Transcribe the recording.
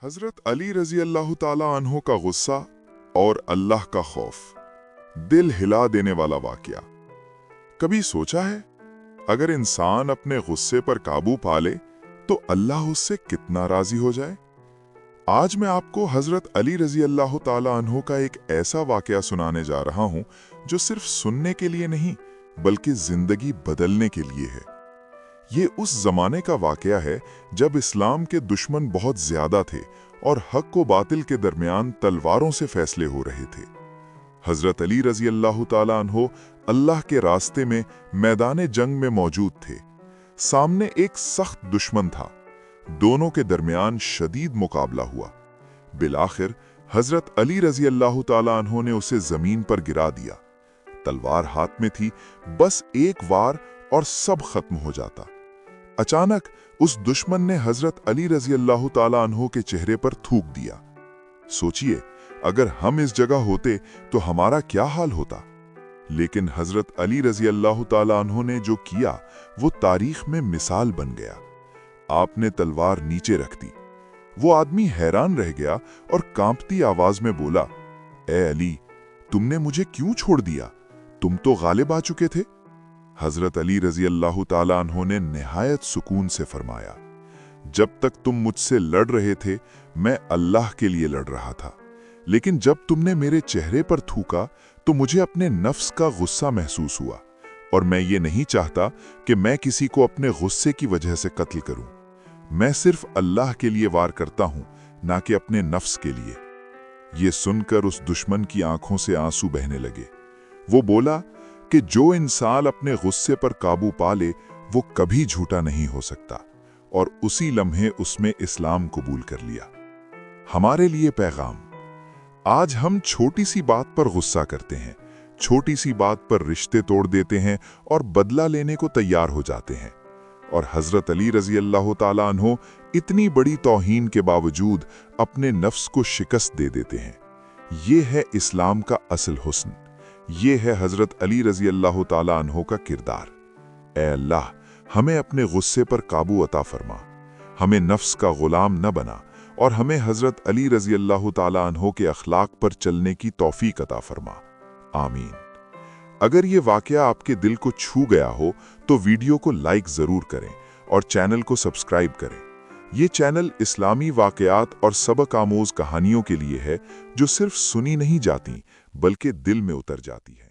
हजरत अली रजी अल्लाह ताला अन्हो का गुस्सा और अल्लाह का खौफ, दिल हिला देने वाला वाकया। कभी सोचा है अगर इंसान अपने गुस्से पर काबू पा ले तो अल्लाह उससे कितना राजी हो जाए। आज मैं आपको हजरत अली रजी अल्लाह ताला अन्हो का एक ऐसा वाकया सुनाने जा रहा हूं जो सिर्फ सुनने के लिए नहीं बल्कि जिंदगी बदलने के लिए है। ये उस जमाने का वाकया है जब इस्लाम के दुश्मन बहुत ज्यादा थे और हक को बातिल के दरमियान तलवारों से फैसले हो रहे थे। हजरत अली रजी अल्लाह ताला अन्हो अल्लाह के रास्ते में मैदान जंग में मौजूद थे। सामने एक सख्त दुश्मन था। दोनों के दरमियान शदीद मुकाबला हुआ। बिलाखिर हजरत अली रजी अल्लाह ताला अन्हो ने उसे जमीन पर गिरा दिया। तलवार हाथ में थी, बस एक वार और सब खत्म हो जाता। अचानक उस दुश्मन ने हजरत अली रजी अल्लाह ताला अन्हो के चेहरे पर थूक दिया। सोचिए, अगर हम इस जगह होते तो हमारा क्या हाल होता। लेकिन हजरत अली रजी अल्लाह ताला अन्हो ने जो किया वो तारीख में मिसाल बन गया। आपने तलवार नीचे रख दी। वो आदमी हैरान रह गया और कांपती आवाज में बोला, ए अली, तुमने मुझे क्यों छोड़ दिया? तुम तो गालिब आ चुके थे। हजरत अली रजी अल्लाह ताला अन्हो ने निहायत सुकून से फरमाया, जब तक तुम मुझसे लड़ रहे थे मैं अल्लाह के लिए लड़ रहा था, लेकिन जब तुमने मेरे चेहरे पर थूका तो मुझे अपने नफ्स का गुस्सा महसूस हुआ और मैं ये नहीं चाहता कि मैं किसी को अपने गुस्से की वजह से कत्ल करूं। मैं सिर्फ अल्लाह के लिए वार करता हूं, ना कि अपने नफ्स के लिए। ये सुनकर उस दुश्मन की आंखों से आंसू बहने लगे। वो बोला कि जो इंसान अपने गुस्से पर काबू पा ले वो कभी झूठा नहीं हो सकता, और उसी लम्हे उसमें इस्लाम कबूल कर लिया। हमारे लिए पैगाम, आज हम छोटी सी बात पर गुस्सा करते हैं, छोटी सी बात पर रिश्ते तोड़ देते हैं और बदला लेने को तैयार हो जाते हैं। और हजरत अली रजी अल्लाह ताला अन्हो इतनी बड़ी तौहीन के बावजूद अपने नफ्स को शिकस्त दे देते हैं। ये है इस्लाम का असल हुस्न। ये है हजरत अली रजी अल्लाह ताला अन्हो का किरदार। ए अल्लाह, हमें अपने गुस्से पर काबू अता फरमा, हमें नफ्स का गुलाम न बना और हमें हजरत अली रजी अल्लाह ताला अन्हो के अखलाक पर चलने की तौफीक अता फरमा। आमीन। अगर ये वाकया आपके दिल को छू गया हो तो वीडियो को लाइक जरूर करें और चैनल को सब्सक्राइब करें। ये चैनल इस्लामी वाकयात और सबक आमोज कहानियों के लिए है जो सिर्फ सुनी नहीं जाती बल्कि दिल में उतर जाती है।